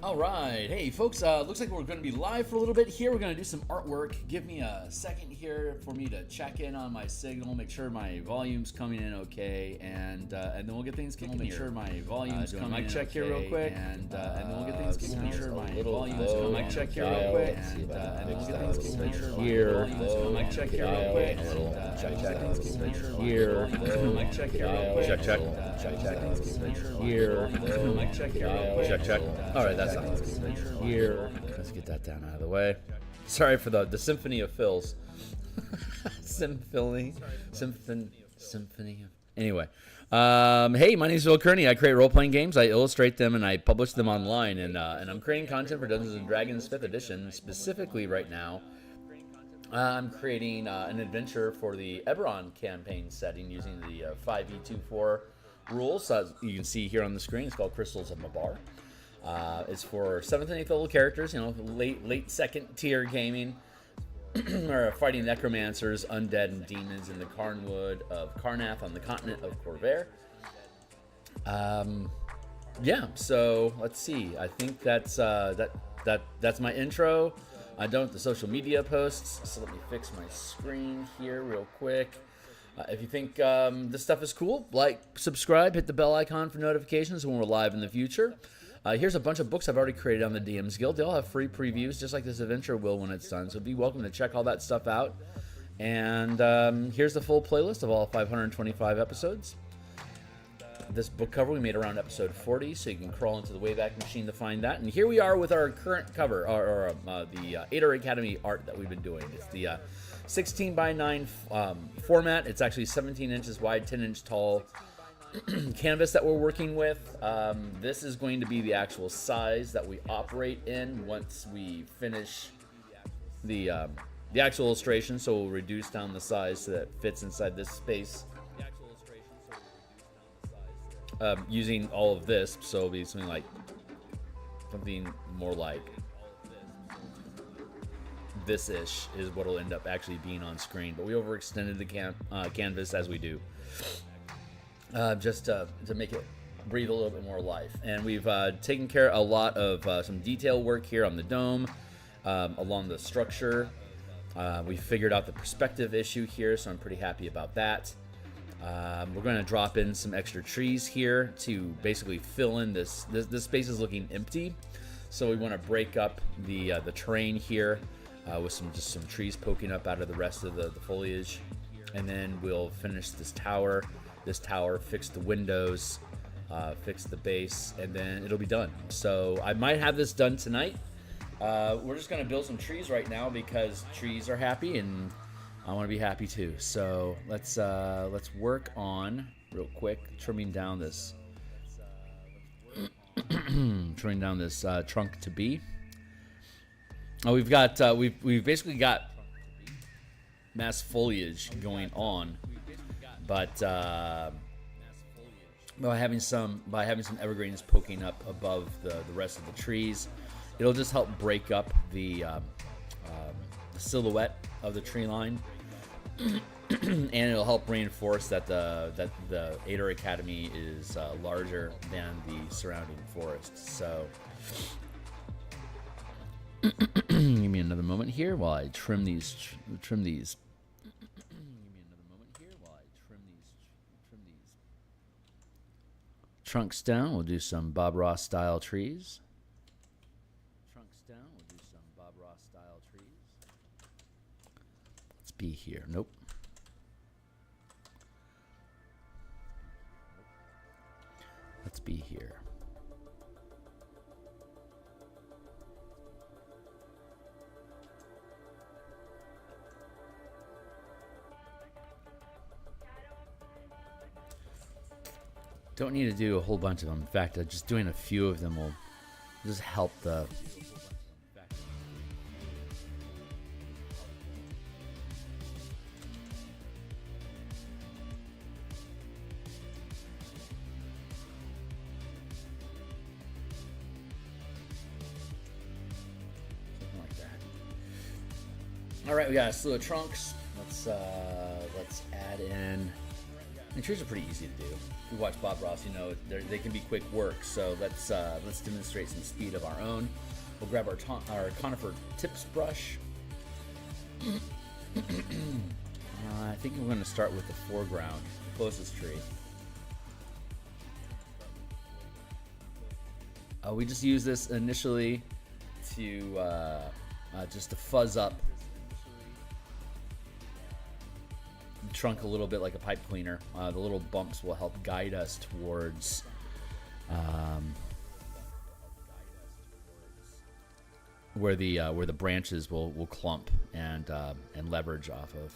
All right, hey folks, looks like we're going to be live for a little bit here. We're going to do some artwork. Give me a second here for me to check in on my signal, make sure my volume's coming in okay, and then we'll get things kicking. Make sure my volume's coming in. Mic check here real quick, and then we'll get things kicking. Make sure my volume's coming. Mic check here real quick, and then we'll get things kicking. Make sure here. Mic check here real quick. Check here. Mic check here real quick. Check check. Here. Mic check here real quick. Check check. All right, that's here. Let's get that down out of the way. Sorry for the symphony of fills. Symphony. Anyway, hey, my name is Will Kearney. I create role-playing games. I illustrate them and I publish them online. And I'm creating content for Dungeons and Dragons 5th Edition. Specifically, right now, I'm creating an adventure for the Eberron campaign setting using the 5e24 rules. You can see here on the screen. It's called Crystals of Mabar. It's for 7th and 8th level characters, you know, late second tier gaming, or fighting necromancers, undead, and demons in the Carnwood of Karnath on the continent of Corvair. Yeah, so let's see. I think that's that's my intro. I don't have the social media posts, so let me fix my screen here real quick. If you think this stuff is cool, like, subscribe, hit the bell icon for notifications when we're live in the future. Here's a bunch of books I've already created on the DMsGuild. They all have free previews, just like this adventure will when it's done. So be welcome to check all that stuff out. And here's the full playlist of all 525 episodes. This book cover we made around episode 40, so you can crawl into the Wayback Machine to find that. And here we are with our current cover, or the Atur Academy art that we've been doing. It's the 16 by 9 format. It's actually 17 inches wide, 10 inch tall canvas that we're working with. This is going to be the actual size that we operate in once we finish the actual illustration. So we'll reduce down the size so that it fits inside this space. Using all of this, so it'll be something more like this-ish is what will end up actually being on screen. But we overextended the canvas as we do. Just to make it breathe a little bit more life. And we've taken care of a lot of some detail work here on the dome, along the structure. We figured out the perspective issue here, so I'm pretty happy about that. We're going to drop in some extra trees here to basically fill in this space is looking empty. So we want to break up the terrain here with some trees poking up out of the rest of the foliage. And then we'll finish this tower, fix the windows, fix the base, and then it'll be done. So I might have this done tonight. We're just going to build some trees right now because trees are happy and I want to be happy too. So let's work on real quick trimming down this trunk to be. Oh, we've basically got mass foliage going on, but by having some evergreens poking up above the rest of the trees, it'll just help break up the silhouette of the tree line. And it'll help reinforce that the Atur Academy is larger than the surrounding forest. So give me another moment here while I trim these. Give me another moment here while I trim these trunks down. We'll do some Bob Ross style trees. Let's be here. Nope. Let's be here. Don't need to do a whole bunch of them. In fact, just doing a few of them will just help the All right, we got a slew of trunks. Let's add in And trees are pretty easy to do. If you watch Bob Ross, you know they can be quick work. So let's demonstrate some speed of our own. We'll grab our conifer tips brush. I think we're going to start with the foreground, the closest tree. We just use this initially to just to fuzz up the trunk a little bit like a pipe cleaner. The little bumps will help guide us towards where the branches will clump and leverage off of,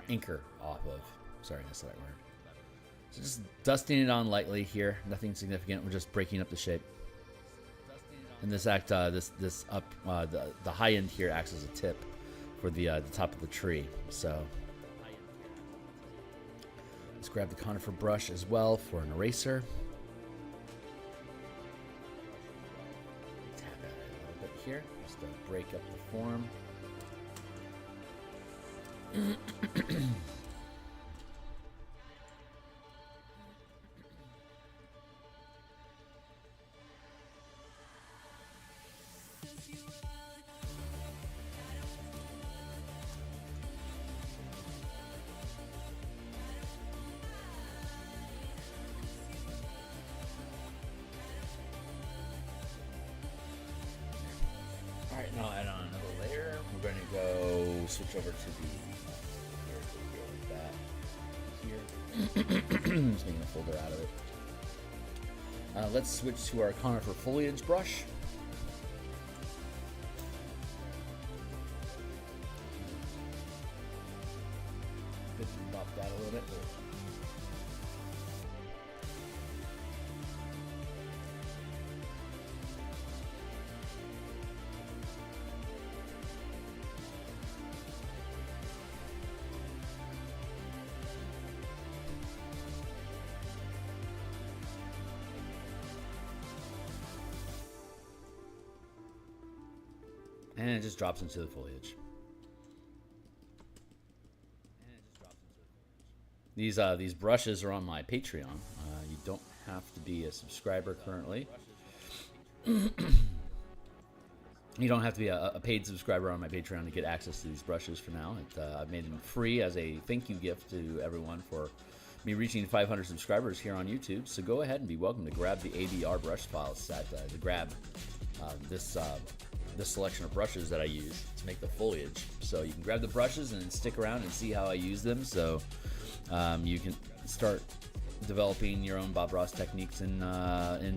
anchor off of. Sorry, that's the right word. So just dusting it on lightly here. Nothing significant. We're just breaking up the shape. And this the high end here acts as a tip for the top of the tree. So let's grab the conifer brush as well for an eraser. Tap at it a little bit here just to break up the form. Alright, now add on another layer. We're going to go switch over to the here. Just making a folder out of it. Let's switch to our conifer foliage brush. Bump that a little bit. And it just drops into the foliage. These brushes are on my Patreon. You don't have to be a subscriber currently. You don't have to be a paid subscriber on my Patreon to get access to these brushes for now. I've made them free as a thank you gift to everyone for me reaching 500 subscribers here on YouTube. So go ahead and be welcome to grab the ABR brush file set to grab this selection of brushes that I use to make the foliage. So you can grab the brushes and stick around and see how I use them. So you can start developing your own Bob Ross techniques in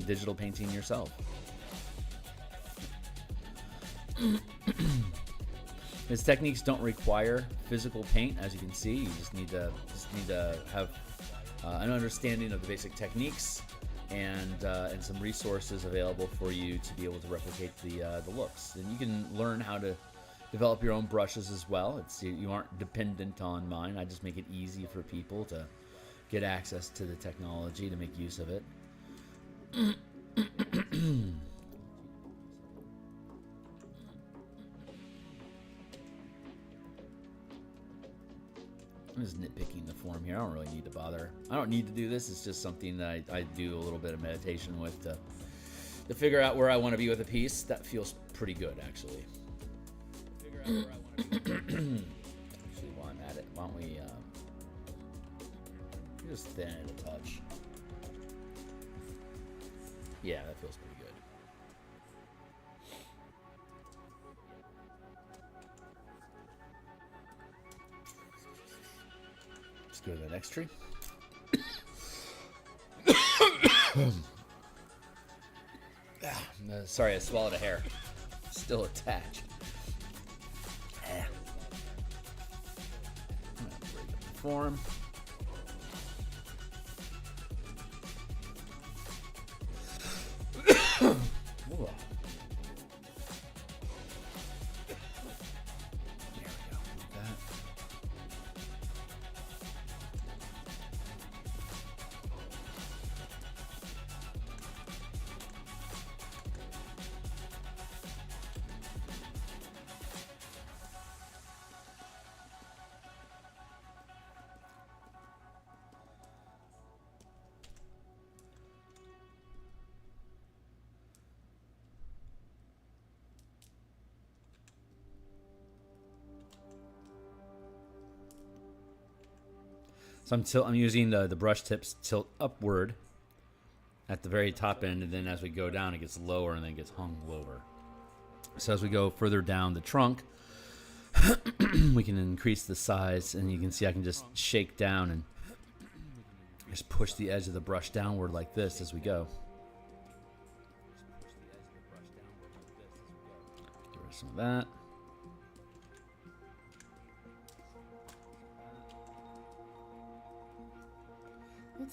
digital painting yourself. His techniques don't require physical paint, as you can see. You just need to have an understanding of the basic techniques and some resources available for you to be able to replicate the looks. And you can learn how to develop your own brushes as well. You aren't dependent on mine. I just make it easy for people to get access to the technology to make use of it. I'm just nitpicking the form here. I don't really need to bother. I don't need to do this. It's just something that I do a little bit of meditation with to figure out where I want to be with a piece. That feels pretty good, actually. Actually, while I'm at it, why don't we just thin it a touch? Yeah, that feels pretty good. Let's go to the next tree. Sorry, I swallowed a hair. Still attached. I'm gonna break up the form. Whoa. There we go. Like that. So I'm using the brush tips tilt upward at the very top end, and then as we go down, it gets lower and then gets hung lower. So as we go further down the trunk, we can increase the size, and you can see I can just shake down and just push the edge of the brush downward like this as we go. Get rid of some of that.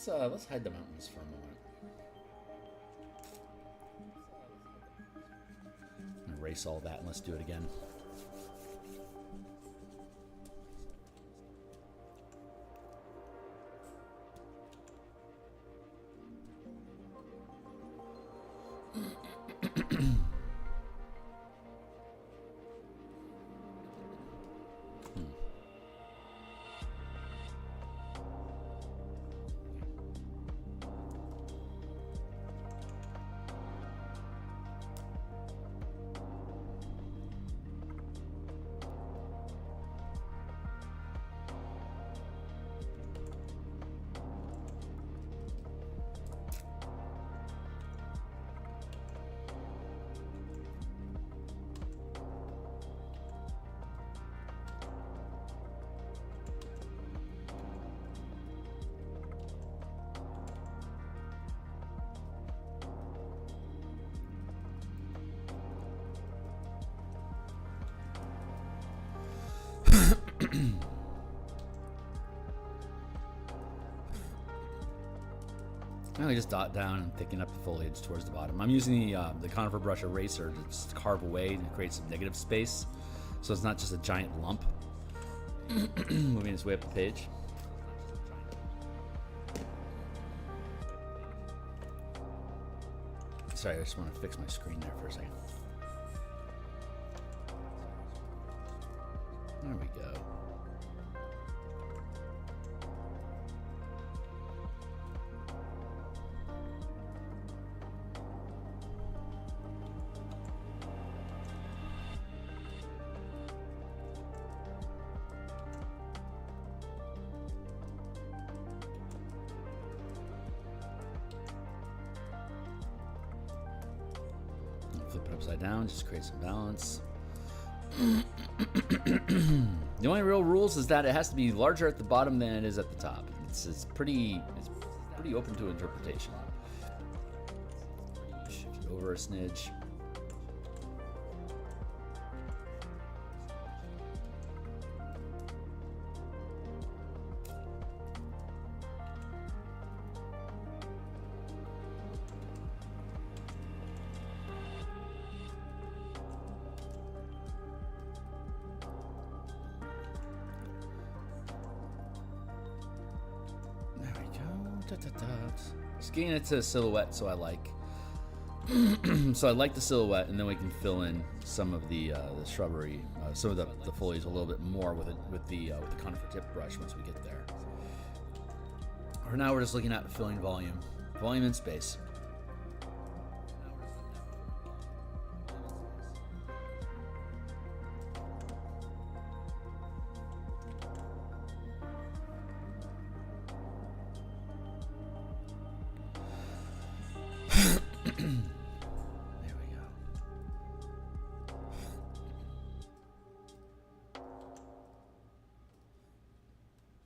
Let's hide the mountains for a moment. Erase all that and let's do it again. I just dot down and thicken up the foliage towards the bottom. I'm using the conifer brush eraser to just carve away and create some negative space, so it's not just a giant lump moving its way up the page. Sorry, I just want to fix my screen there for a second. There we go. Flip it upside down, just create some balance. The only real rules is that it has to be larger at the bottom than it is at the top. It's pretty open to interpretation. Shift it over a smidge. Just getting it to a silhouette, so I like. So I like the silhouette, and then we can fill in some of the shrubbery, some of the foliage a little bit more with the conifer tip brush once we get there. For now, we're just looking at filling volume and space.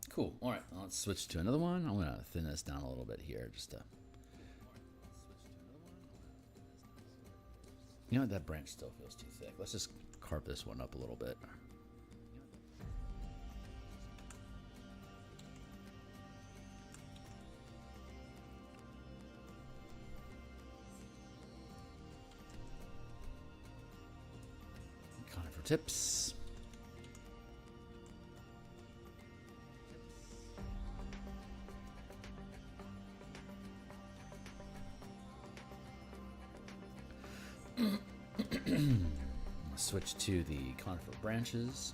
Cool. All right, let's switch to another one. I'm gonna thin this down a little bit here, just to. You know what? That branch still feels too thick. Let's just carve this one up a little bit. Conifer tips. Switch to the conifer branches.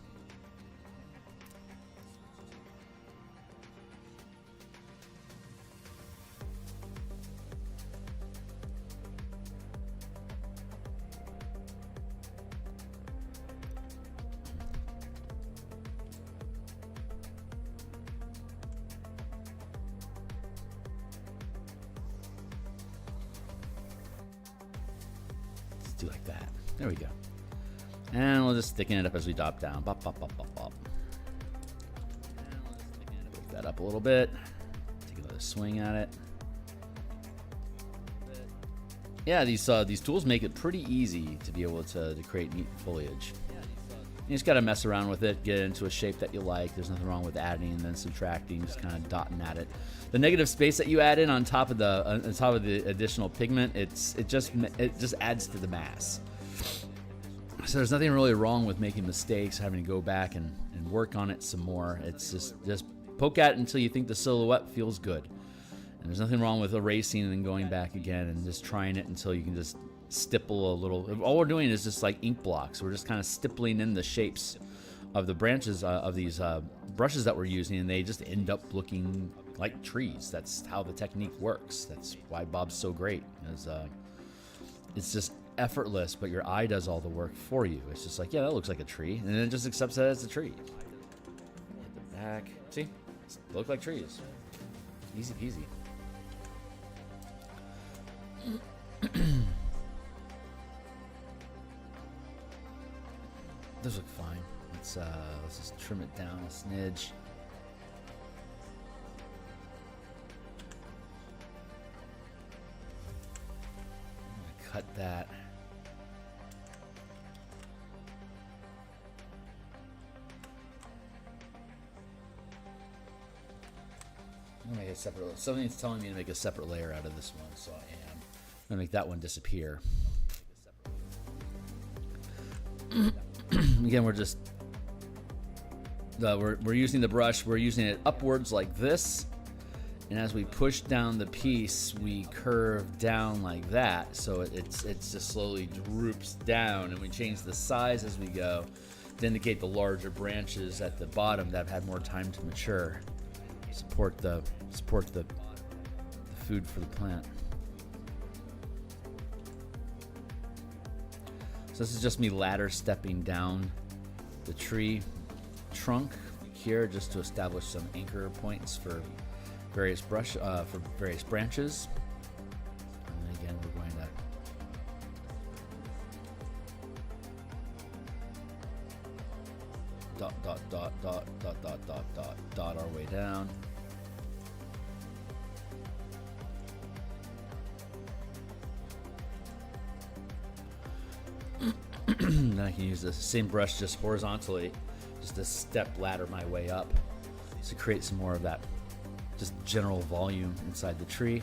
do like that. There we go. And we'll just thicken it up as we drop down. Bop, bop, bop, bop, bop. Pick that up a little bit. Take another swing at it. Yeah, these tools make it pretty easy to be able to create neat foliage. You just gotta mess around with it, get it into a shape that you like. There's nothing wrong with adding and then subtracting, just kind of dotting at it. The negative space that you add in on top of the additional pigment, it just adds to the mass. So there's nothing really wrong with making mistakes, having to go back and work on it some more. It's just poke at it until you think the silhouette feels good. And there's nothing wrong with erasing and then going back again and just trying it until you can just stipple a little. All we're doing is just like ink blocks. We're just kind of stippling in the shapes of the branches of these brushes that we're using, and they just end up looking like trees. That's how the technique works. That's why Bob's so great. It's just effortless, but your eye does all the work for you. It's just like, yeah, that looks like a tree, and then it just accepts that as a tree. Hit the back. See? They look like trees. Easy peasy. Those look fine. Let's just trim it down a smidge. I'm gonna cut that. I'm gonna make a separate. Something's telling me to make a separate layer out of this one, so I am. I'm gonna make that one disappear. Again, we're just we're using the brush. We're using it upwards like this, and as we push down the piece, we curve down like that. So it's just slowly droops down, and we change the size as we go to indicate the larger branches at the bottom that have had more time to mature. Support the food for the plant. So this is just me ladder stepping down the tree trunk here, just to establish some anchor points for various branches. And again, we're going to dot our way down. Then I can use the same brush just horizontally, just to step ladder my way up to create some more of that just general volume inside the tree,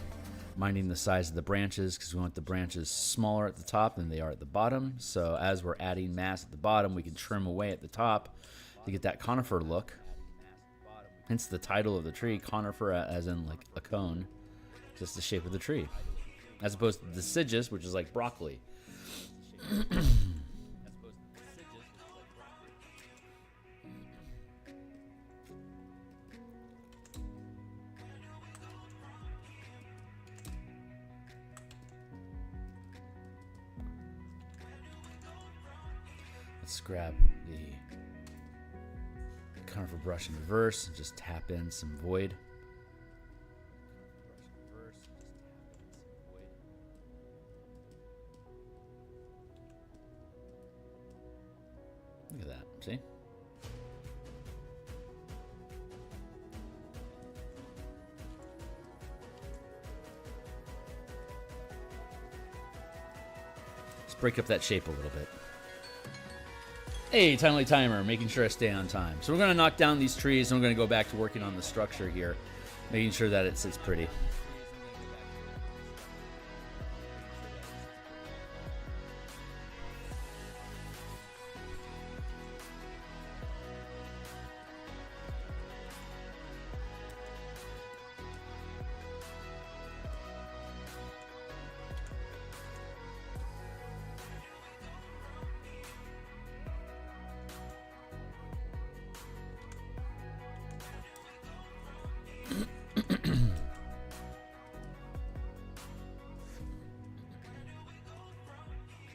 minding the size of the branches, because we want the branches smaller at the top than they are at the bottom. So as we're adding mass at the bottom, we can trim away at the top to get that conifer look. Hence the title of the tree, conifer, as in like a cone, just the shape of the tree, as opposed to deciduous, which is like broccoli. Let's grab the conifer brush in reverse and just tap in some void. Look at that, see? Let's break up that shape a little bit. Hey, timely timer, making sure I stay on time. So we're going to knock down these trees, and we're going to go back to working on the structure here, making sure that it sits pretty.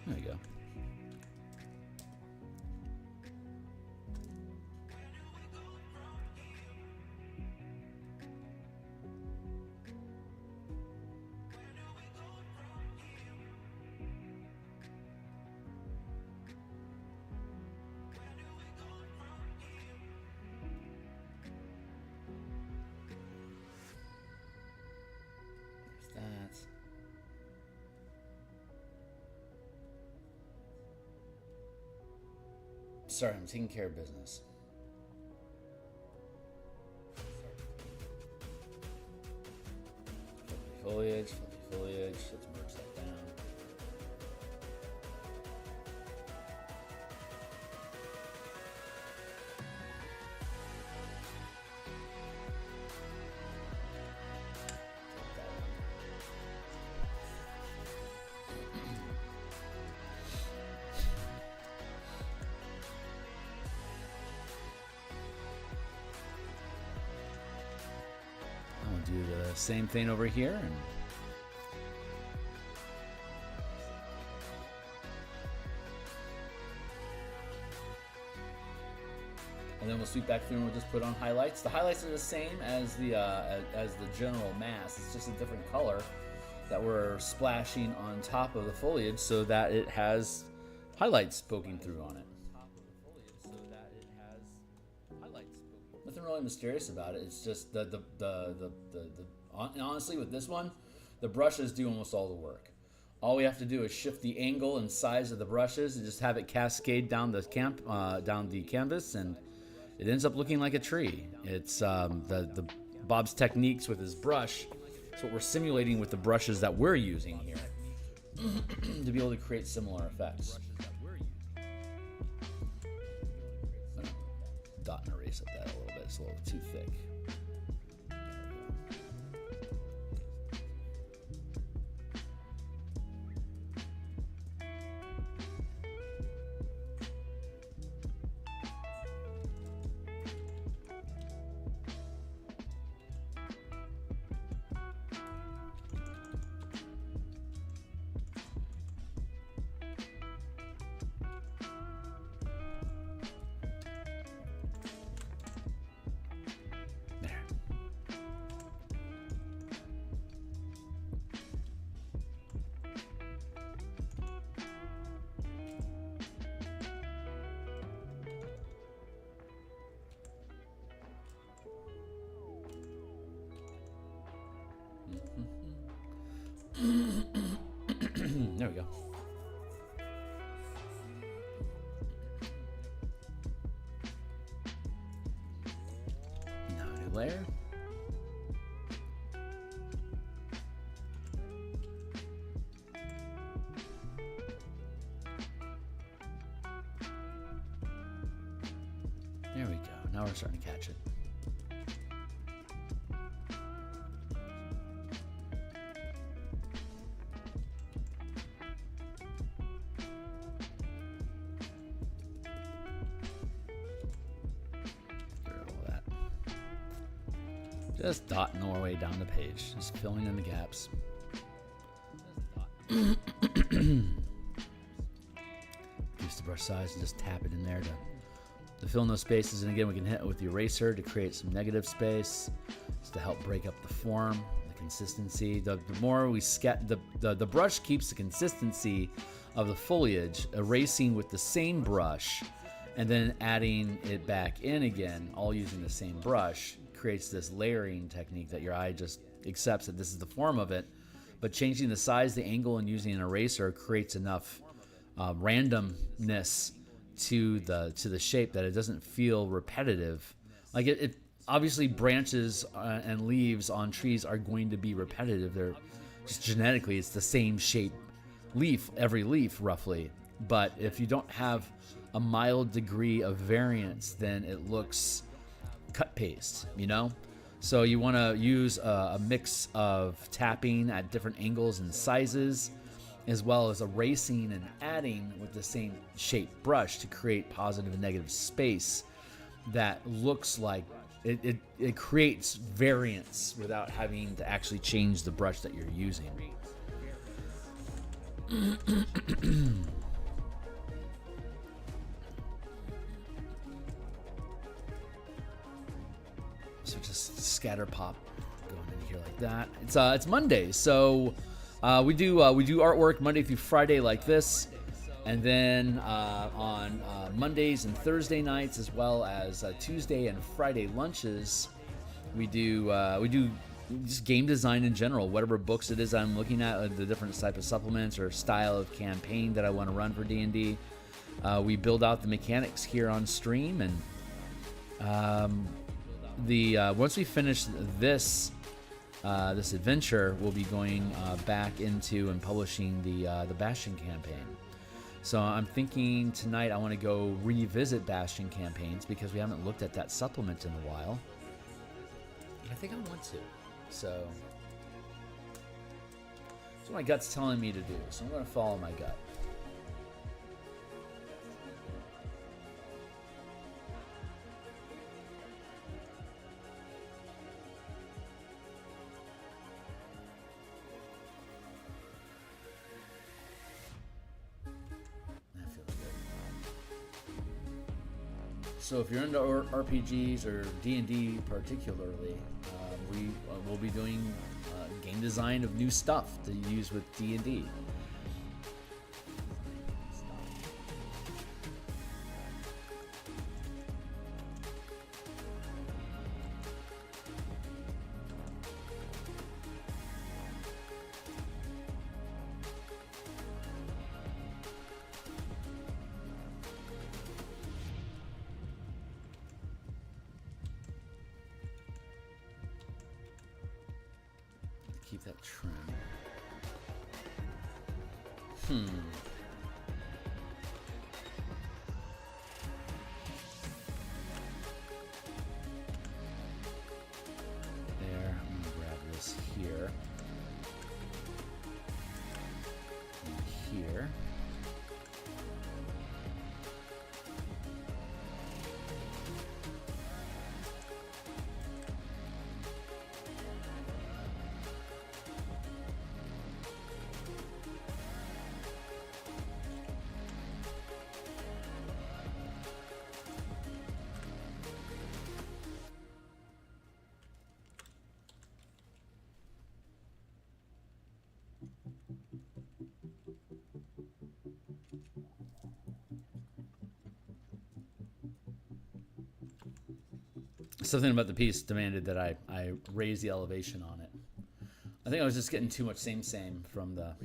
There you go. sorry, I'm taking care of business. Fluffy foliage. Let's merge that down. Do the same thing over here, and then we'll sweep back through and we'll just put on highlights. The highlights are the same as the general mass. It's just a different color that we're splashing on top of the foliage so that it has highlights poking through on it. Nothing really mysterious about it. It's just honestly, with this one, the brushes do almost all the work. All we have to do is shift the angle and size of the brushes and just have it cascade down the canvas, and it ends up looking like a tree. It's the Bob's techniques with his brush. It's what we're simulating with the brushes that we're using here to be able to create similar effects. Dot and erase at that a little bit. It's a little too thick. There we go. Now a new layer. There we go. Now we're starting to catch it. Just dotting our way down the page, just filling in the gaps. Use the brush size and just tap it in there to fill in those spaces. And again, we can hit it with the eraser to create some negative space, just to help break up the form, the consistency. The more we the brush keeps the consistency of the foliage, erasing with the same brush, and then adding it back in again, all using the same brush, creates this layering technique that your eye just accepts that this is the form of it. But changing the size, the angle, and using an eraser creates enough randomness to the shape that it doesn't feel repetitive. Like it obviously, branches and leaves on trees are going to be repetitive. They're just genetically, it's the same shape leaf, every leaf roughly. But if you don't have a mild degree of variance, then it looks cut paste, you know? So you want to use a mix of tapping at different angles and sizes, as well as erasing and adding with the same shape brush to create positive and negative space that looks like it creates variance without having to actually change the brush that you're using. So just scatter pop going in here like that. It's Monday, so we do artwork Monday through Friday like this, and then on Mondays and Thursday nights, as well as Tuesday and Friday lunches, we do just game design in general. Whatever books it is I'm looking at, the different type of supplements or style of campaign that I want to run for D&D. we build out the mechanics here on stream, and once we finish this this adventure, we'll be going back into and publishing the Bastion campaign. So I'm thinking tonight I want to go revisit Bastion campaigns because we haven't looked at that supplement in a while. I think I want to. So that's what my gut's telling me to do. So I'm going to follow my gut. So if you're into RPGs or D&D particularly, we will be doing game design of new stuff to use with D&D. Keep that trim. There, I'm gonna grab this here. And here. Something about the piece demanded that I raise the elevation on it. I think I was just getting too much same from the...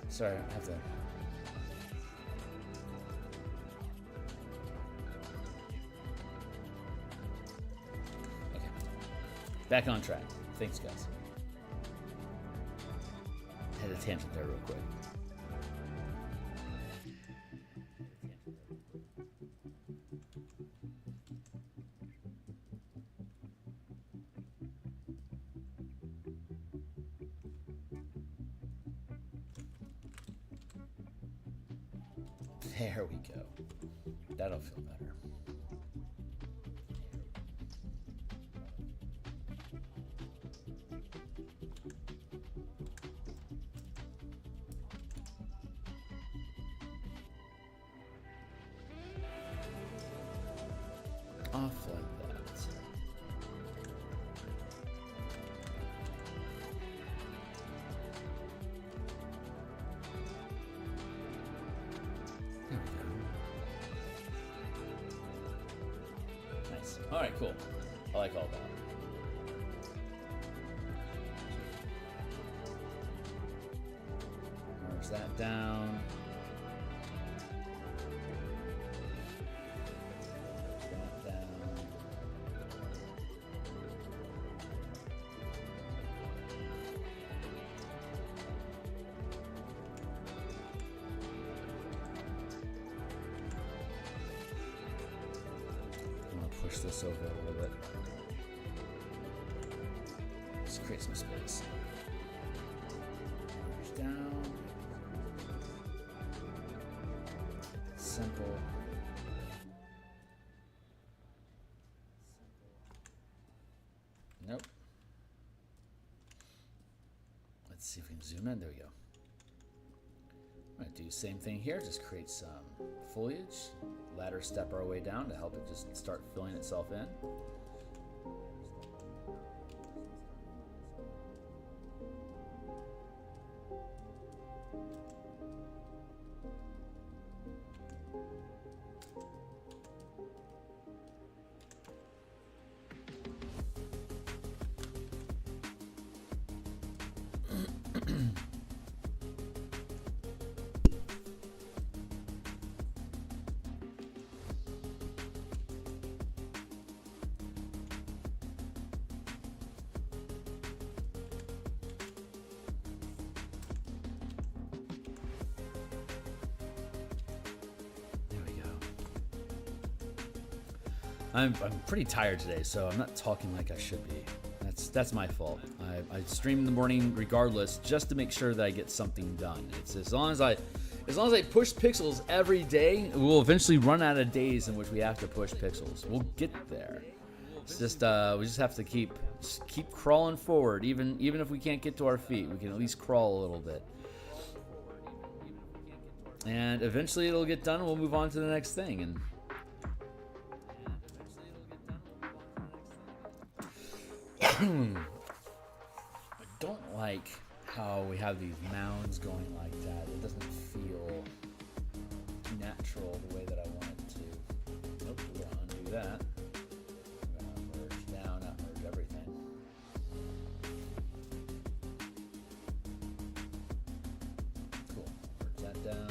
Sorry, I have to... Okay. Back on track. Thanks, guys. Had a tangent there real quick. There we go. That'll feel better. Off like that. There we go. Nice. All right, cool. I like all that. Merge that down. Push this over a little bit. Just create some space. Push down. Simple. Nope. Let's see if we can zoom in. There we go. I'm going to do the same thing here. Just create some foliage. Ladder step our way down to help it just start filling itself in. I'm pretty tired today, so I'm not talking like I should be. That's my fault. I stream in the morning regardless, just to make sure that I get something done. It's as long as I push pixels every day, we'll eventually run out of days in which we have to push pixels. We'll get there. It's just we just have to keep crawling forward. Even if we can't get to our feet, we can at least crawl a little bit. And eventually it'll get done. And we'll move on to the next thing. And I don't like how we have these mounds going like that. It doesn't feel natural the way that I want it to. Nope, we're gonna undo that. We're gonna merge down, not merge everything. Cool. Merge that down.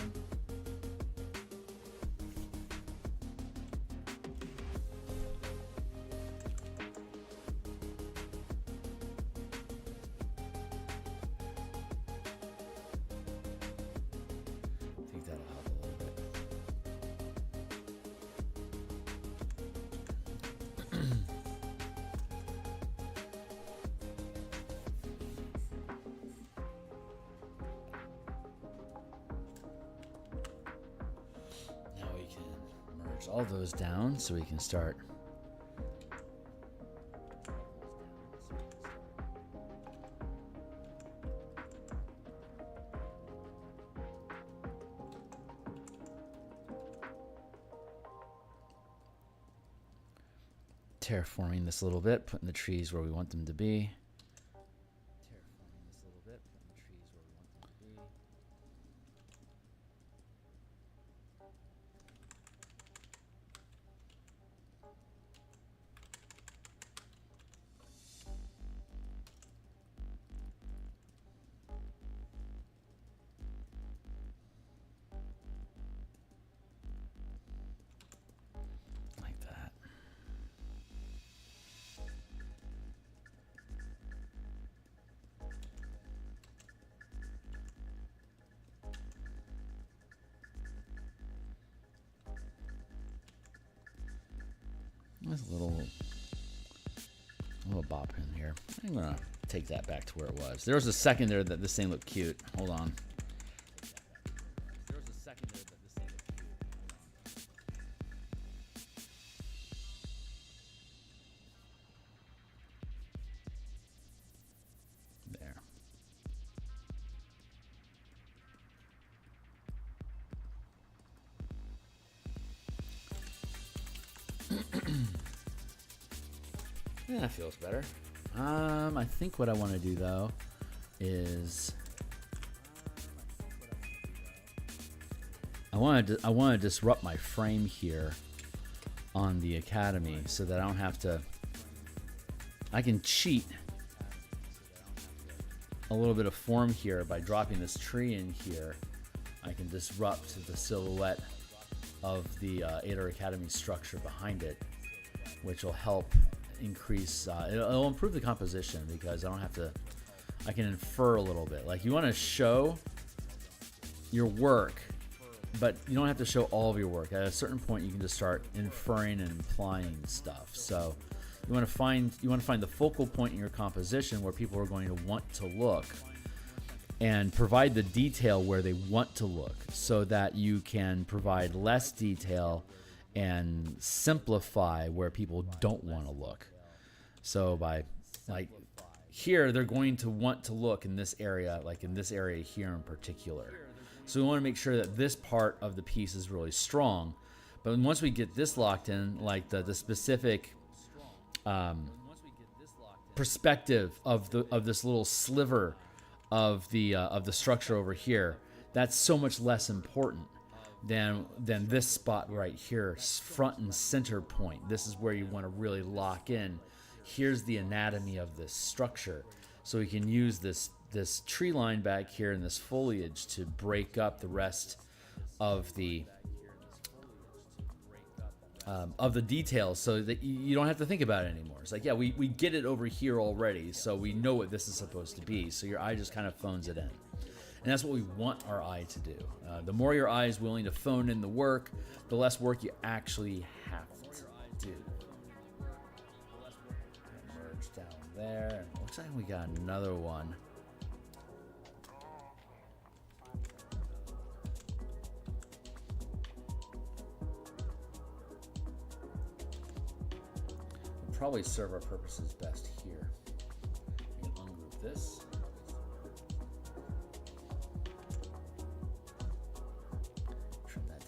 All those down so we can start terraforming this a little bit, putting the trees where we want them to be. There's a little bop in here. I'm gonna take that back to where it was. There was a second there that this thing looked cute. Hold on. There. Yeah, that feels better. I think what I want to do though is I want to disrupt my frame here on the Academy so that I don't have to. I can cheat a little bit of form here by dropping this tree in here. I can disrupt the silhouette of the Atur Academy structure behind it, which will help increase, it'll improve the composition because I don't have to, I can infer a little bit. Like, you want to show your work, but you don't have to show all of your work. At a certain point, you can just start inferring and implying stuff. So you want to find the focal point in your composition where people are going to want to look, and provide the detail where they want to look, so that you can provide less detail and simplify where people don't want to look. So by, like, here they're going to want to look in this area, like in this area here in particular. So we want to make sure that this part of the piece is really strong. But once we get this locked in, like the specific perspective of this little sliver of the structure over here, that's so much less important than this spot right here, front and center point. This is where you want to really lock in. Here's the anatomy of this structure, so we can use this tree line back here and this foliage to break up the rest of the details, so that you don't have to think about it anymore. It's like, yeah, we get it over here already, so we know what this is supposed to be. So your eye just kind of phones it in. And that's what we want our eye to do. The more your eye is willing to phone in the work, the less work you actually have to do. Merge down there. Looks like we got another one. Will probably serve our purposes best here. We can ungroup this.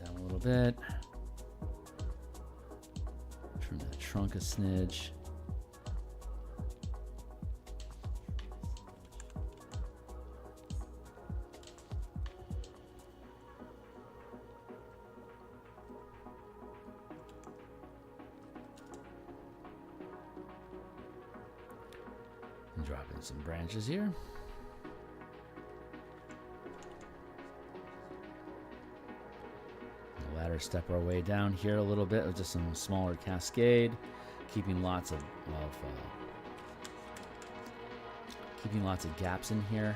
A little bit. Trim that trunk a smidge. And drop in some branches here. Ladder step our way down here a little bit with just some smaller cascade, keeping lots of gaps in here.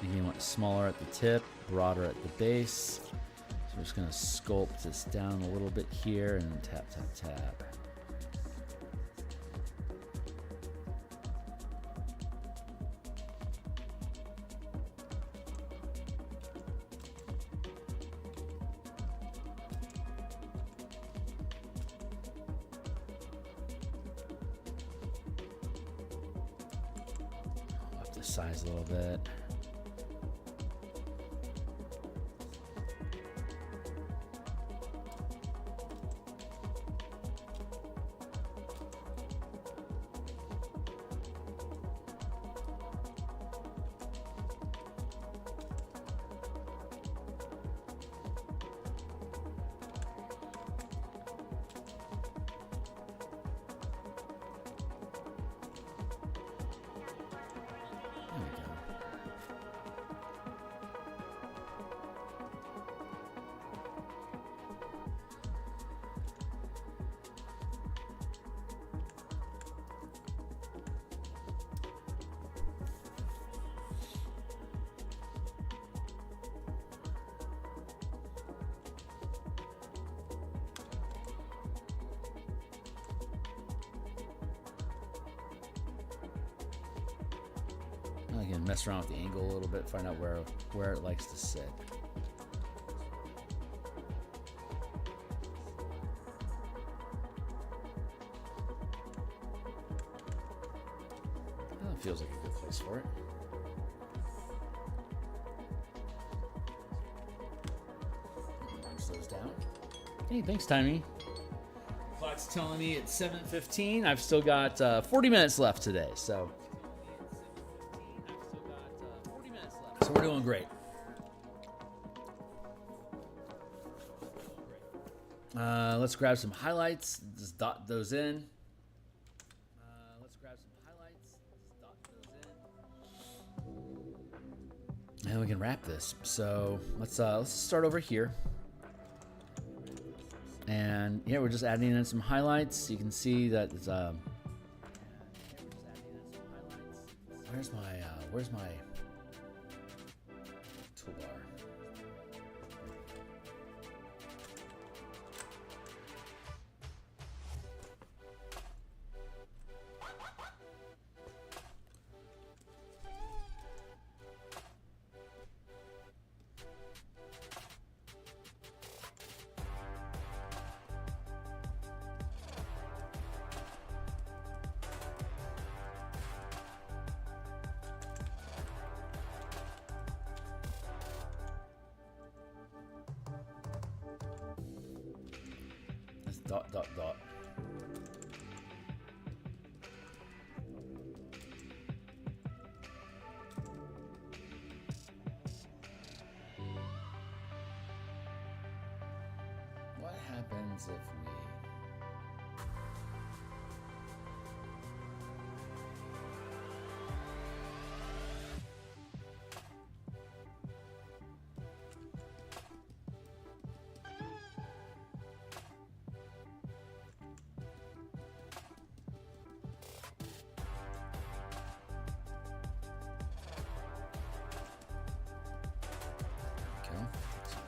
Making it smaller at the tip, broader at the base. So we're just gonna sculpt this down a little bit here and tap, tap, tap. Size a little bit. Again, mess around with the angle a little bit, find out where it likes to sit. That feels like a good place for it. Punch those down. Hey, thanks, Timey. Clock's telling me it's 7:15. I've still got 40 minutes left today, so we're doing great. Let's grab some highlights. Just dot those in. And we can wrap this. So let's start over here. And yeah, we're just adding in some highlights. You can see that it's where's my toolbar? Dot, dot, dot. What happens if we...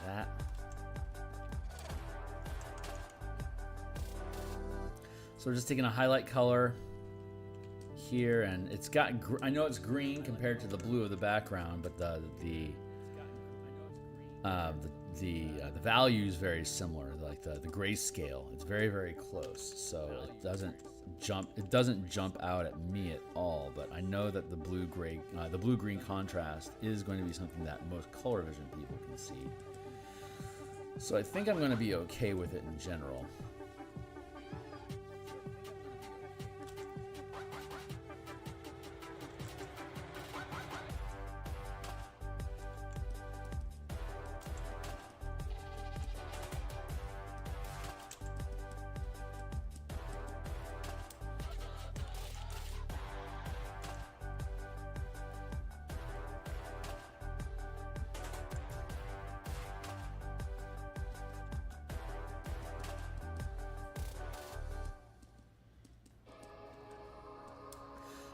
that. So we're just taking a highlight color here, and it's got, I know it's green compared to the blue of the background, but the value is very similar, like the grayscale. It's very, very close, so it doesn't jump out at me at all. But I know that the blue-green contrast is going to be something that most color vision people can see. So I think I'm going to be okay with it in general.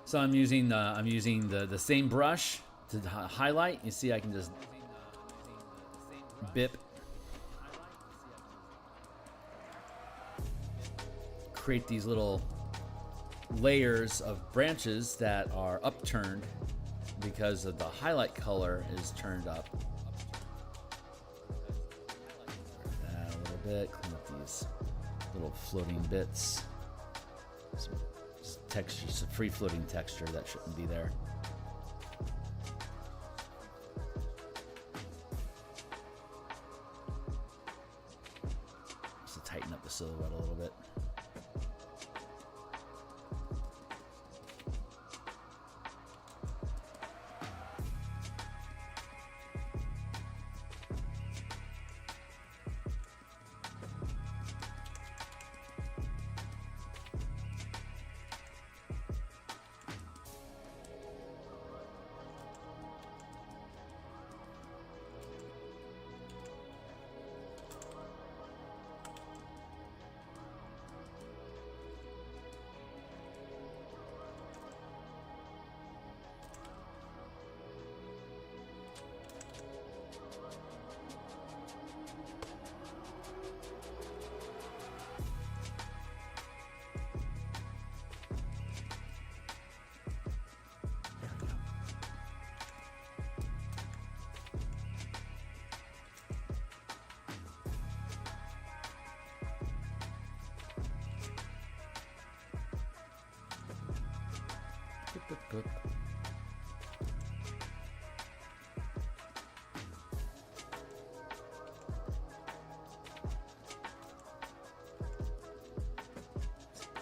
So I'm using the same brush to highlight. You see, I can just bip, create these little layers of branches that are upturned because of the highlight color is turned up. That a little bit, clean up these little floating bits. Some texture, some free floating texture that shouldn't be there. Just to tighten up the silhouette a little bit.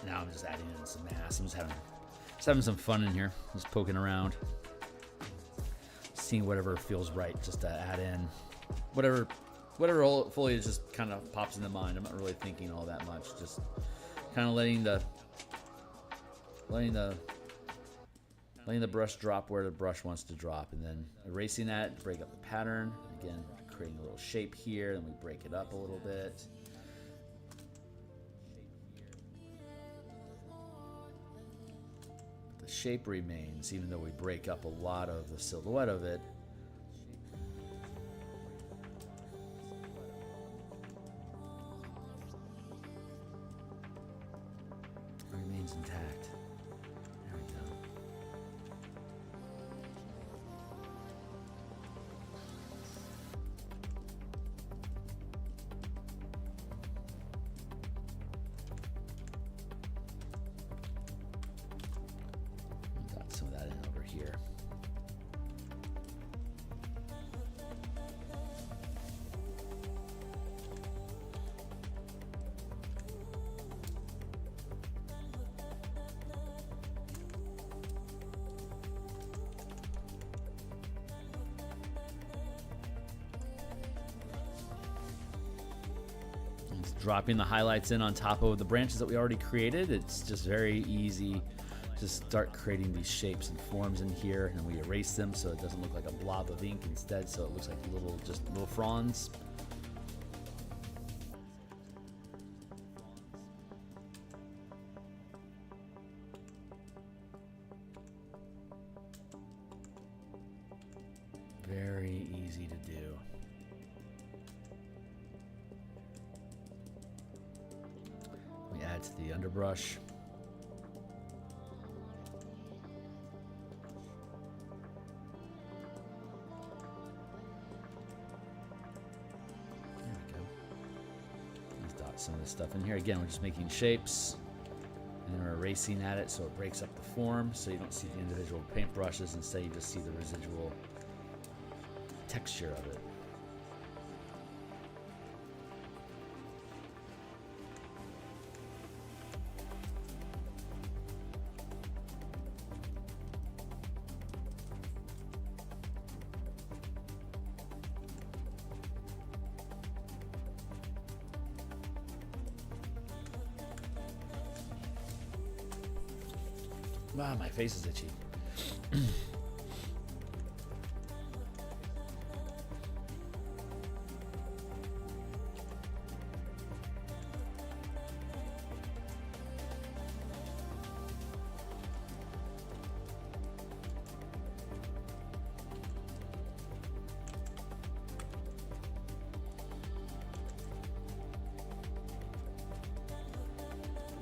Now I'm just adding in some mass. I'm just having some fun in here, just poking around, seeing whatever feels right, just to add in whatever foliage just kind of pops into mind. I'm not really thinking all that much, just kind of letting the brush drop where the brush wants to drop, and then erasing that to break up the pattern. Again, creating a little shape here, then we break it up a little bit. The shape remains, even though we break up a lot of the silhouette of it. It remains intact. There we go. Got some of that in over here. dropping the highlights in on top of the branches that we already created. It's just very easy to start creating these shapes and forms in here, and we erase them so it doesn't look like a blob of ink instead, so it looks like little fronds. Very easy to do. We add to the underbrush. There we go. Let's dot some of this stuff in here. Again, we're just making shapes, and then we're erasing at it so it breaks up the form, so you don't see the individual paintbrushes. Instead, you just see the residual texture of it. Wow, my face is itchy.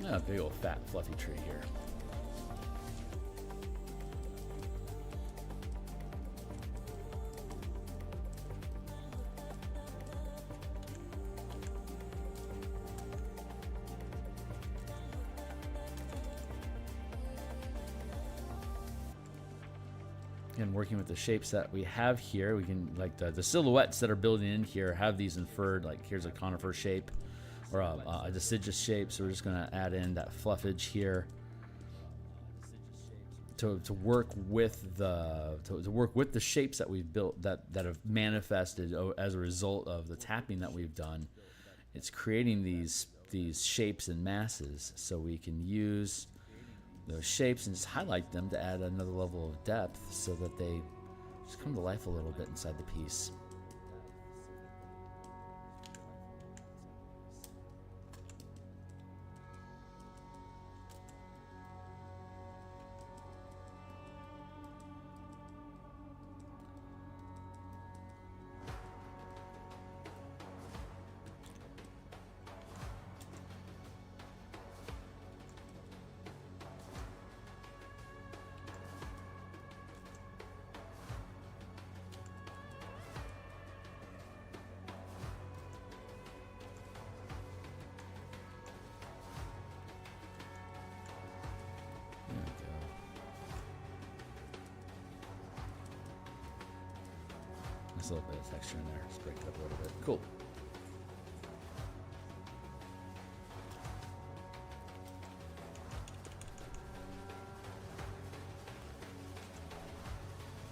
A big old fat fluffy tree here. And working with the shapes that we have here, we can, like the silhouettes that are building in here have these inferred, like here's a conifer shape or a deciduous shape, so we're just going to add in that fluffage here to work with the shapes that we've built that have manifested as a result of the tapping that we've done. It's creating these shapes and masses, so we can use those shapes and just highlight them to add another level of depth so that they just come to life a little bit inside the piece. There's a little bit of texture in there. Just break it up a little bit. Cool.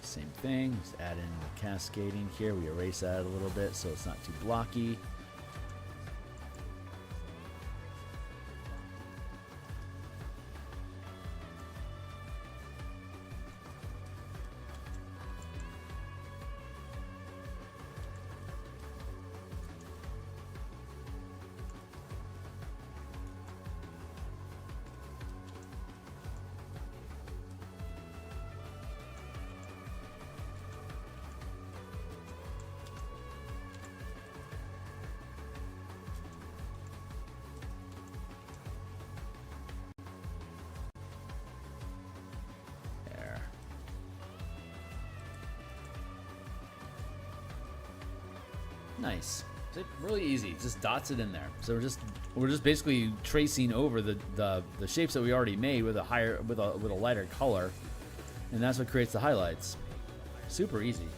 Same thing. Just add in the cascading here. We erase that a little bit so it's not too blocky. Nice. Really easy. Just dots it in there. So we're just basically tracing over the shapes that we already made with a lighter color, and that's what creates the highlights. Super easy.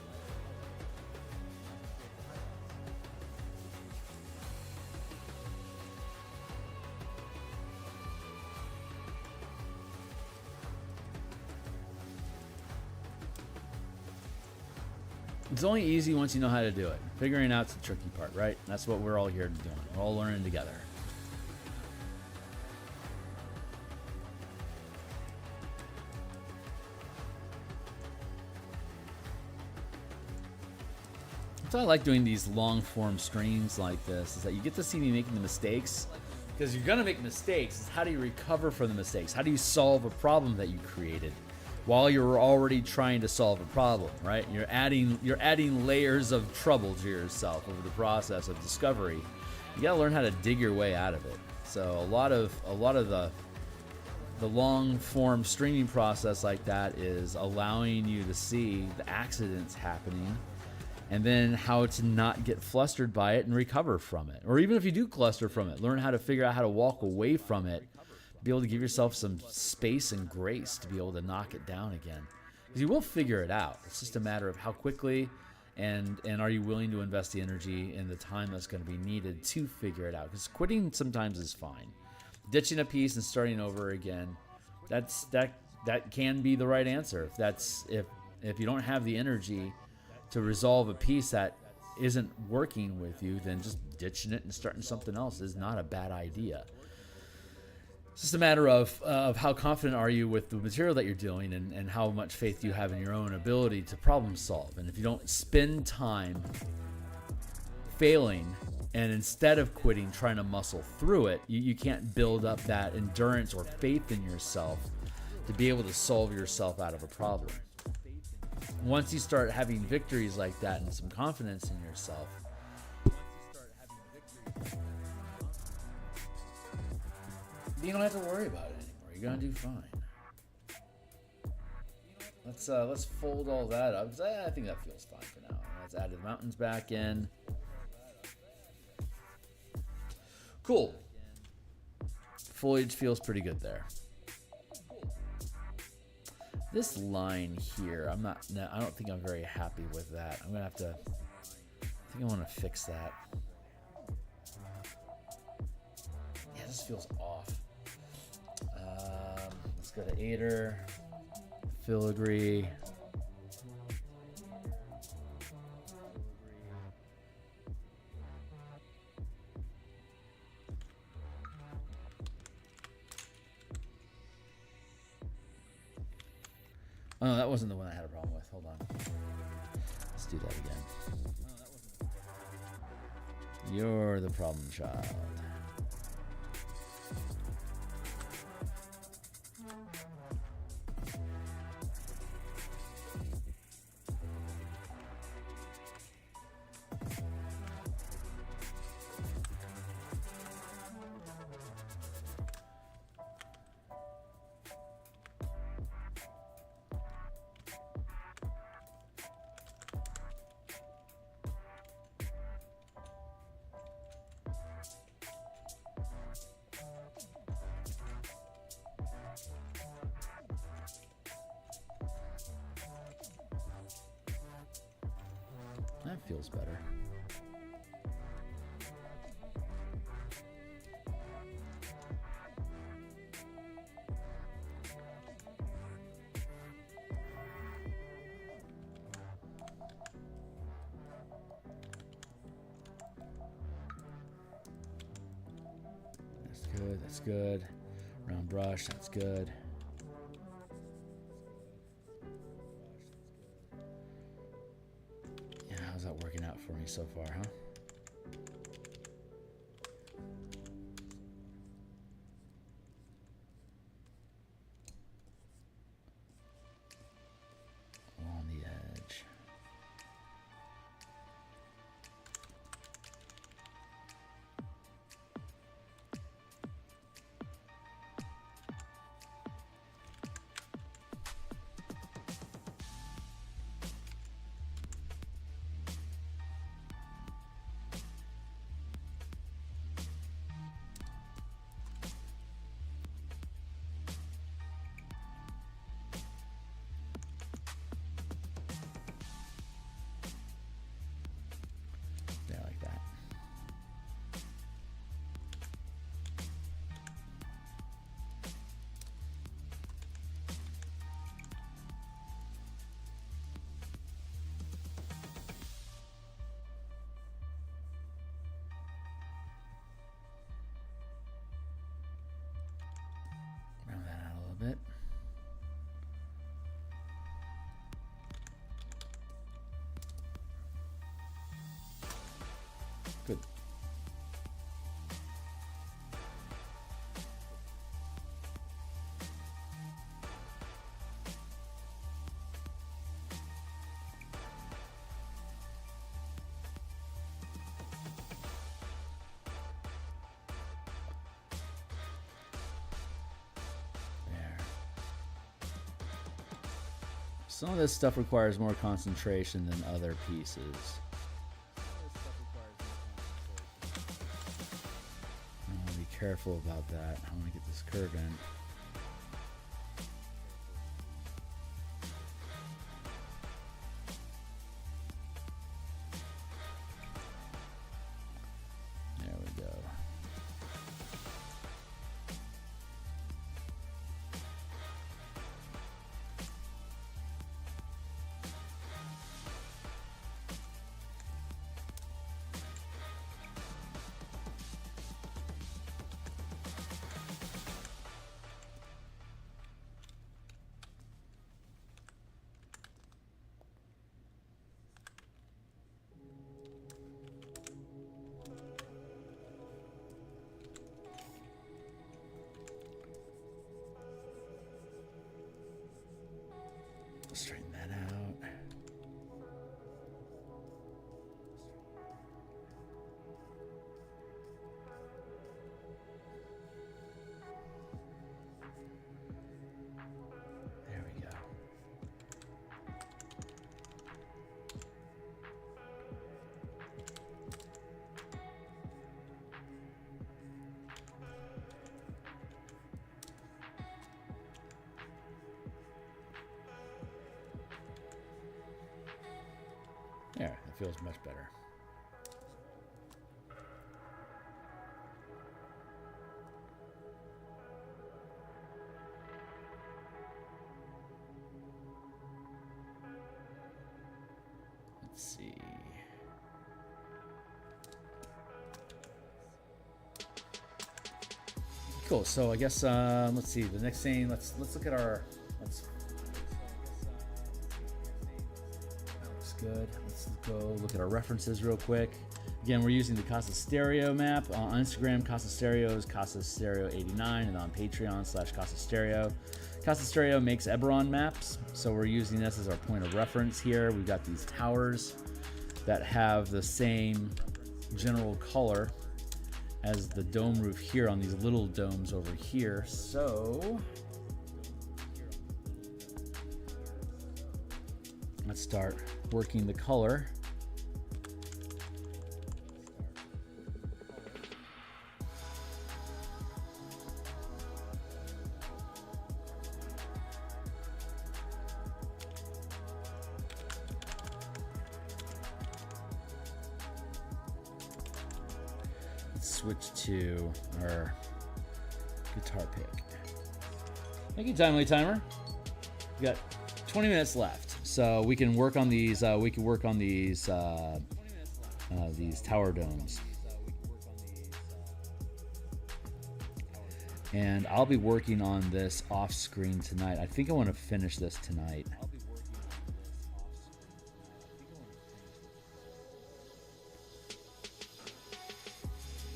It's only easy once you know how to do it. Figuring out's the tricky part, right? That's what we're all here to do. We're all learning together. So I like doing these long form streams like this, is that you get to see me making the mistakes, because you're gonna make mistakes. It's how do you recover from the mistakes? How do you solve a problem that you created while you're already trying to solve a problem, right? You're adding layers of trouble to yourself over the process of discovery. You gotta learn how to dig your way out of it. So a lot of the long form streaming process like that is allowing you to see the accidents happening, and then how to not get flustered by it and recover from it. Or even if you do cluster from it, learn how to figure out how to walk away from it, be able to give yourself some space and grace to be able to knock it down again. Because you will figure it out. It's just a matter of how quickly and are you willing to invest the energy and the time that's going to be needed to figure it out. Because quitting sometimes is fine. Ditching a piece and starting over again, that can be the right answer. If you don't have the energy to resolve a piece that isn't working with you, then just ditching it and starting something else is not a bad idea. It's just a matter of how confident are you with the material that you're doing, and how much faith you have in your own ability to problem solve. And if you don't spend time failing and instead of quitting trying to muscle through it, you can't build up that endurance or faith in yourself to be able to solve yourself out of a problem. Once you start having victories like that and some confidence in yourself, you don't have to worry about it anymore. You're gonna do fine. Let's fold all that up, because I think that feels fine for now. Let's add the mountains back in. Cool. Foliage feels pretty good there. This line here, I don't think I'm very happy with that. I'm gonna have to, I think I want to fix that. Yeah, this feels off. Let's go to Atur, Filigree. Oh, no, that wasn't the one I had a problem with. Hold on. Let's do that again. You're the problem child. That feels better. That's good, that's good. Round brush, that's good. How's that working out for me so far, huh? On the edge. Some of this stuff requires more concentration than other pieces. I want to be careful about that. I want to get this curve in. There we go. Straighten that out. There we go. There, it feels much better. Let's see. Cool. So I guess let's see. The next thing. Let's look at our. Good. Let's go look at our references real quick. Again, we're using the Casa Stereo map. On Instagram, Casa Stereo is Casa Stereo 89, and on Patreon /Casa Stereo. Casa Stereo makes Eberron maps, so we're using this as our point of reference here. We've got these towers that have the same general color as the dome roof here on these little domes over here. So let's start working the color. Let's switch to our guitar pick. Thank you, Timely Timer. We got 20 minutes left. So we can work on these. We can work on these tower domes, and I'll be working on this off screen tonight. I think I want to finish this tonight.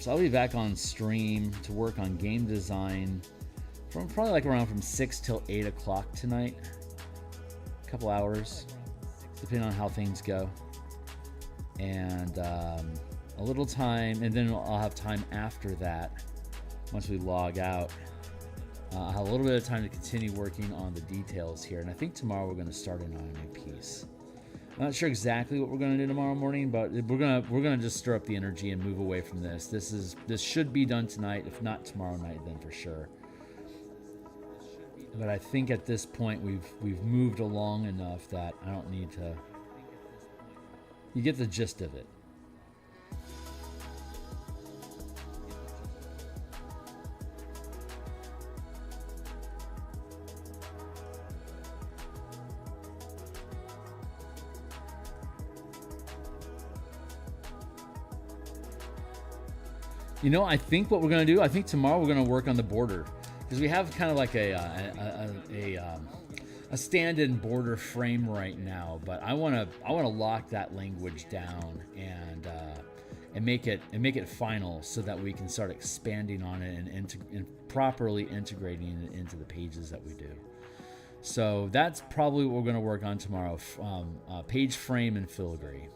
So I'll be back on stream to work on game design from probably like around from 6 till 8 o'clock tonight. Couple hours, depending on how things go, and a little time, and then I'll have time after that. Once we log out, I'll have a little bit of time to continue working on the details here, and I think tomorrow we're going to start in on a new piece. I'm not sure exactly what we're going to do tomorrow morning, but we're gonna just stir up the energy and move away from this. This should be done tonight, if not tomorrow night, then for sure. But I think at this point we've moved along enough that I don't need to. You get the gist of it. You know, I think what we're gonna do. I think tomorrow we're gonna work on the border. Because we have kind of like a stand-in border frame right now, but I want to lock that language down and make it final so that we can start expanding on it and properly integrating it into the pages that we do. So that's probably what we're going to work on tomorrow: page frame and filigree.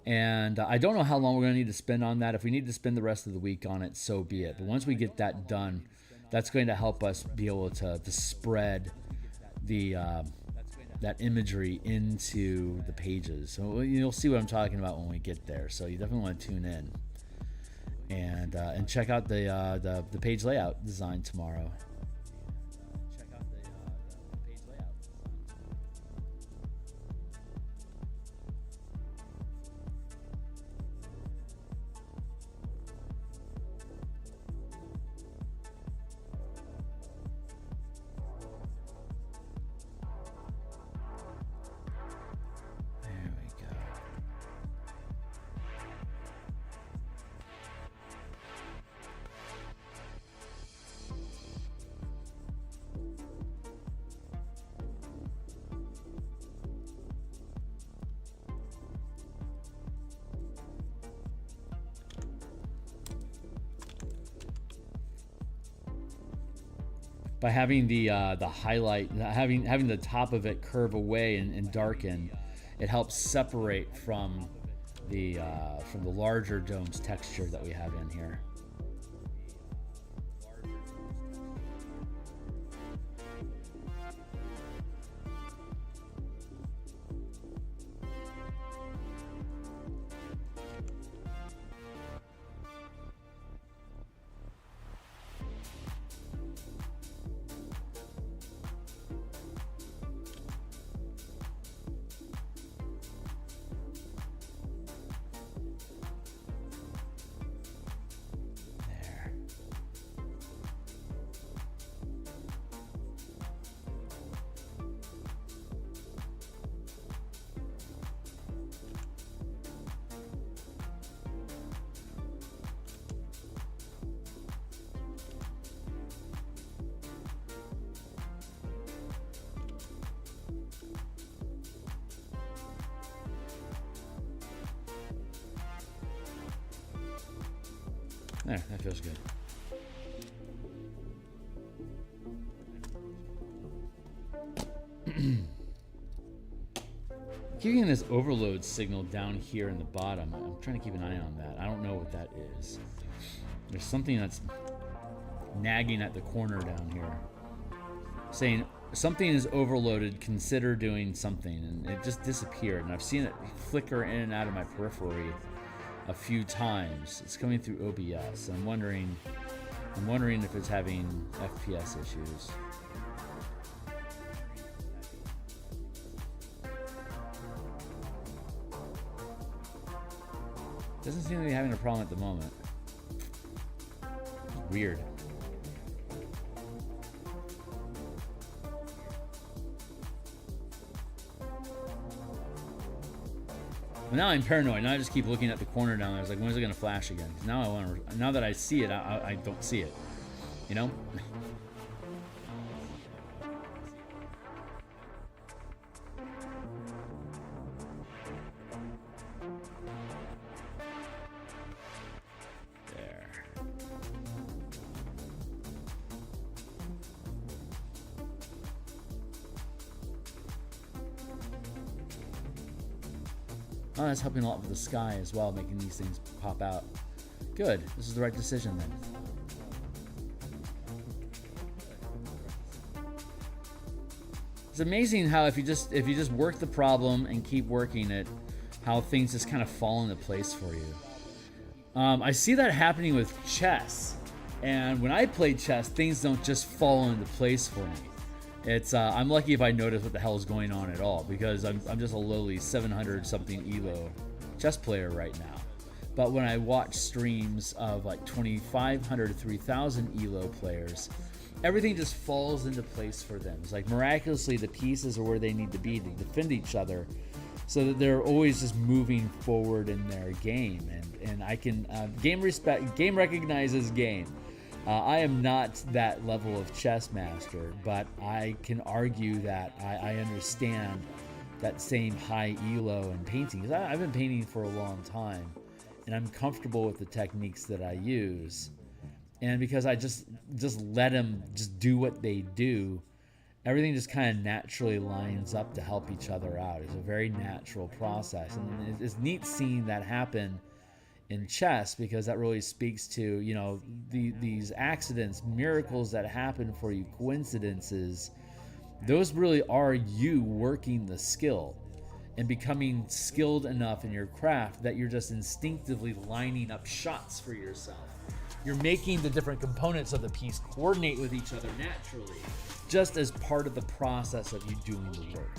And I don't know how long we're going to need to spend on that. If we need to spend the rest of the week on it, so be it. But once we get that done, that's going to help us be able to spread the that imagery into the pages. So you'll see what I'm talking about when we get there. So you definitely want to tune in and check out the page layout design tomorrow. By having the highlight, having the top of it curve away and darken, it helps separate from the larger dome's texture that we have in here. There, that feels good. Keeping this overload signal down here in the bottom, I'm trying to keep an eye on that. I don't know what that is. There's something that's nagging at the corner down here, saying something is overloaded, consider doing something, and it just disappeared. And I've seen it flicker in and out of my periphery a few times. It's coming through OBS. I'm wondering if it's having FPS issues. Doesn't seem to be having a problem at the moment. Weird. But now I'm paranoid. Now I just keep looking at the corner down there. I was like, when is it going to flash again? 'Cause now I want to. Now that I see it, I don't see it. You know. There. Oh, that's helping a lot with the sky as well, making these things pop out. Good. This is the right decision then. It's amazing how if you just work the problem and keep working it, how things just kind of fall into place for you. I see that happening with chess, and when I play chess, things don't just fall into place for me. It's I'm lucky if I notice what the hell is going on at all, because I'm just a lowly 700 something elo chess player right now. But when I watch streams of like 2,500 to 3,000 elo players, everything just falls into place for them. It's like miraculously the pieces are where they need to be to defend each other, so that they're always just moving forward in their game. And I can game recognizes game. I am not that level of chess master, but I can argue that I understand that same high elo in painting, because I've been painting for a long time, and I'm comfortable with the techniques that I use. And because I just let them just do what they do, everything just kind of naturally lines up to help each other out. It's a very natural process, and it's neat seeing that happen in chess, because that really speaks to, you know, these accidents, miracles that happen for you, coincidences, Those really are you working the skill and becoming skilled enough in your craft that you're just instinctively lining up shots for yourself. You're making the different components of the piece coordinate with each other naturally, just as part of the process of you doing the work.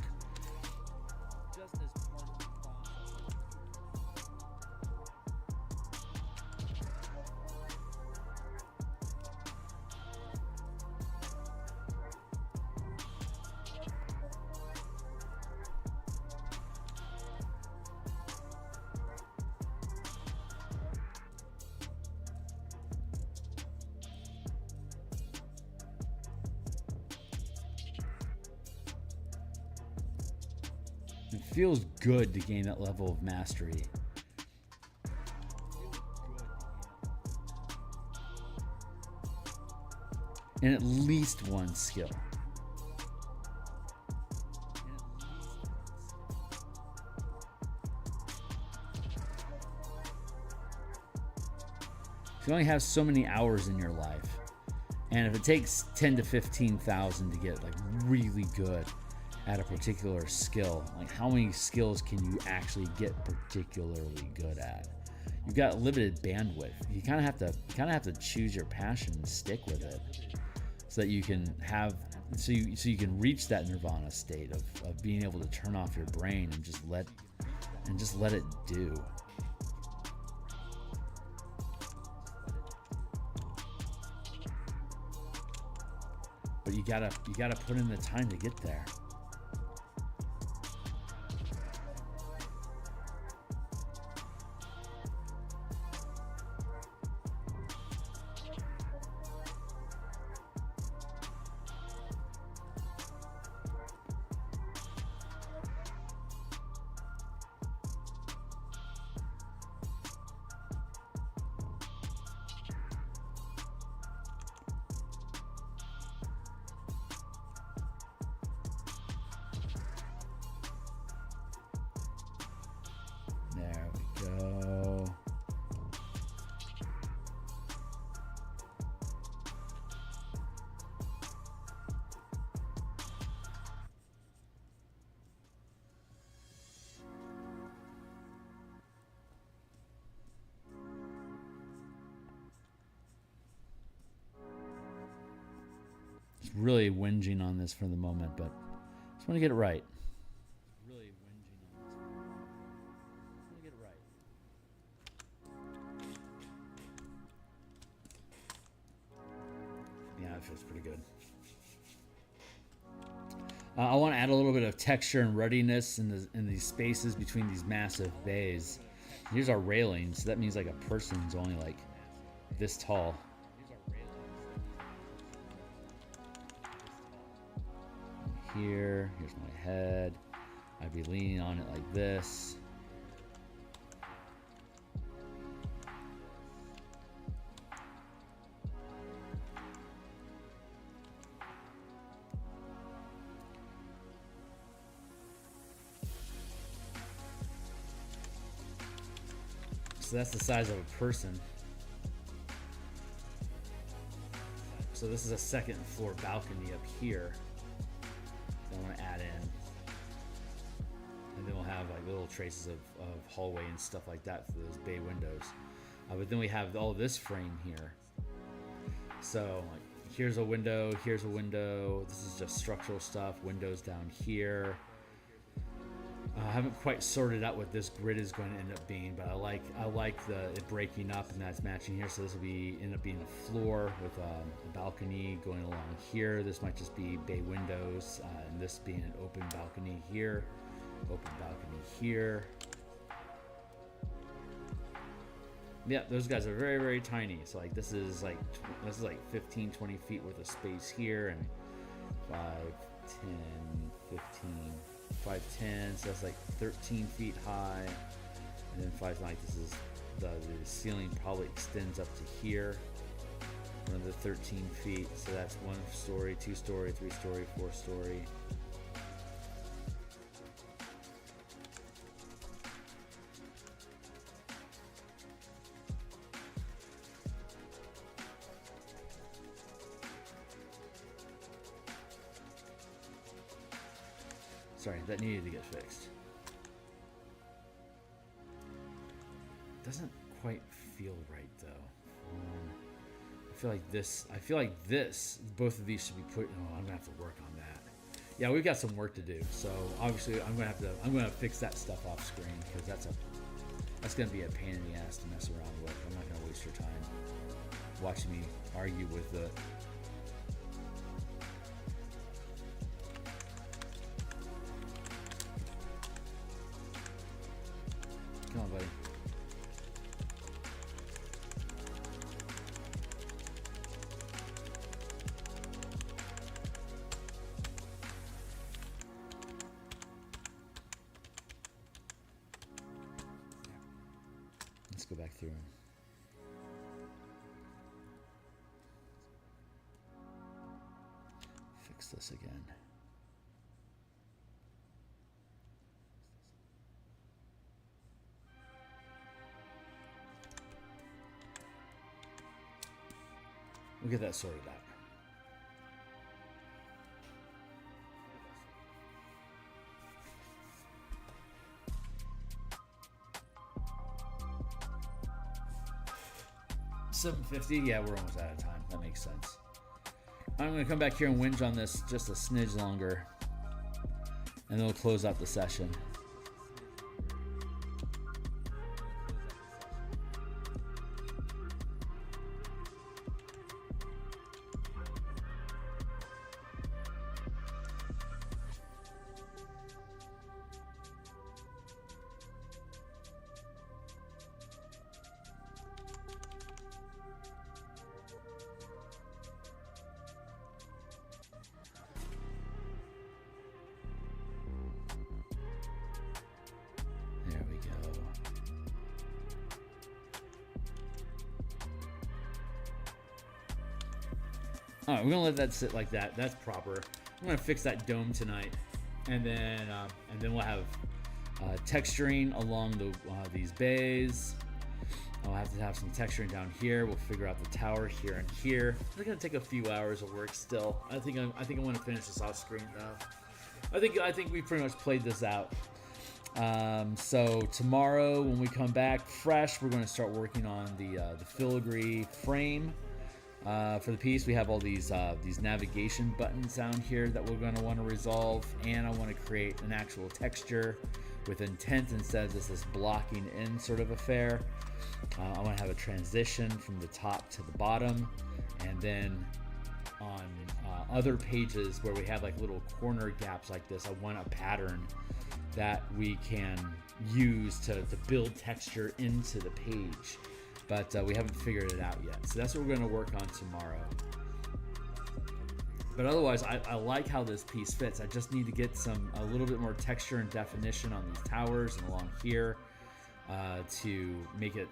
It feels good to gain that level of mastery. In at least one skill. You only have so many hours in your life. And if it takes 10 to 15,000 to get like really good at a particular skill, like how many skills can you actually get particularly good at? You've got limited bandwidth. You kind of have to choose your passion and stick with it, so that you can have so you can reach that nirvana state of being able to turn off your brain and just let it do. But you gotta put in the time to get there. There we go. Just really whinging on this for the moment, but just want to get it right. Feels pretty good. I want to add a little bit of texture and ruddiness in these spaces between these massive bays. Here's our railing, so that means like a person's only like this tall. Here's my head. I'd be leaning on it like this. So that's the size of a person. So this is a second floor balcony up here that I want to add in. And then we'll have like little traces of hallway and stuff like that for those bay windows. But then we have all this frame here. So like, here's a window, here's a window. This is just structural stuff. Windows down here. I haven't quite sorted out what this grid is going to end up being, but I like it breaking up, and that's matching here. So this will end up being a floor with a balcony going along here. This might just be bay windows, and this being an open balcony here, open balcony here. Yeah, those guys are very, very tiny. So like this is like 15, 20 feet worth of space here, and 5, 10, 15. 5, 10, so that's like 13 feet high, and then 5, like this is the ceiling probably extends up to here, another 13 feet, so that's 1 story, 2 story, 3 story, 4 story. Sorry, that needed to get fixed. Doesn't quite feel right though. I feel like this, both of these should be put. Oh, I'm gonna have to work on that. Yeah, we've got some work to do. So obviously, I'm gonna fix that stuff off screen because that's gonna be a pain in the ass to mess around with. I'm not gonna waste your time watching me argue with the. Come on, buddy. Let's go back through them. Fix this again. We'll get that sorted out. $750. Yeah, we're almost out of time. That makes sense. I'm going to come back here and whinge on this just a smidge longer, and then we'll close out the session. All right, we're gonna let that sit like that. That's proper. I'm gonna fix that dome tonight, and then we'll have texturing along these bays. I'll have to have some texturing down here. We'll figure out the tower here and here. It's gonna take a few hours of work still. I think I want to finish this off screen though. I think we pretty much played this out. So tomorrow when we come back fresh, we're going to start working on the filigree frame. For the piece, we have all these navigation buttons down here that we're going to want to resolve, and I want to create an actual texture with intent instead of this blocking in sort of affair. I want to have a transition from the top to the bottom, and then on other pages where we have like little corner gaps like this, I want a pattern that we can use to build texture into the page. But we haven't figured it out yet. So that's what we're going to work on tomorrow. But otherwise, I like how this piece fits. I just need to get a little bit more texture and definition on these towers and along here to make it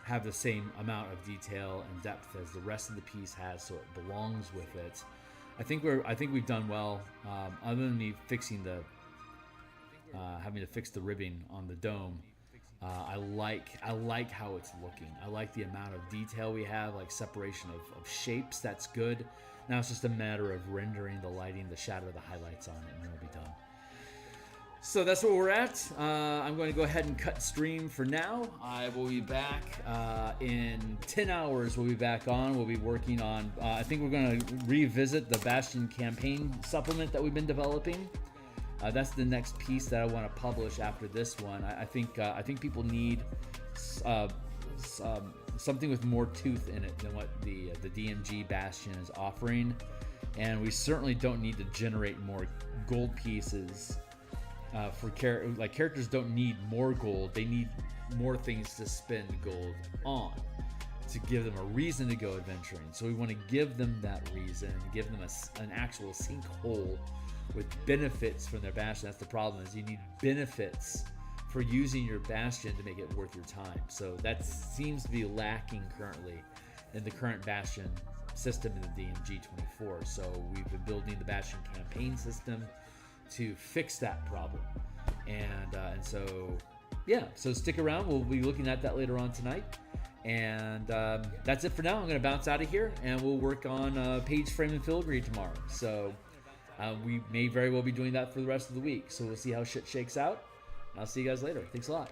have the same amount of detail and depth as the rest of the piece has, so it belongs with it. I think we've done well, other than me fixing having to fix the ribbing on the dome. I like how it's looking. I like the amount of detail we have, like separation of shapes. That's good. Now it's just a matter of rendering the lighting, the shadow, the highlights on it, and it'll be done. So that's where we're at. I'm going to go ahead and cut stream for now. I will be back in 10 hours. We'll be back on. We'll be working on, I think we're going to revisit the Bastion campaign supplement that we've been developing. That's the next piece that I want to publish after this one. I think people need something with more tooth in it than what the DMG Bastion is offering, and we certainly don't need to generate more gold pieces for characters don't need more gold. They need more things to spend gold on to give them a reason to go adventuring. So we want to give them that reason, give them an actual sinkhole with benefits from their Bastion. That's the problem, is you need benefits for using your Bastion to make it worth your time. So that seems to be lacking currently in the current Bastion system in the DMG 24. So we've been building the Bastion campaign system to fix that problem. And so, yeah, so stick around. We'll be looking at that later on tonight. And that's it for now. I'm going to bounce out of here, and we'll work on page frame and filigree tomorrow. So We may very well be doing that for the rest of the week. So we'll see how shit shakes out. I'll see you guys later. Thanks a lot.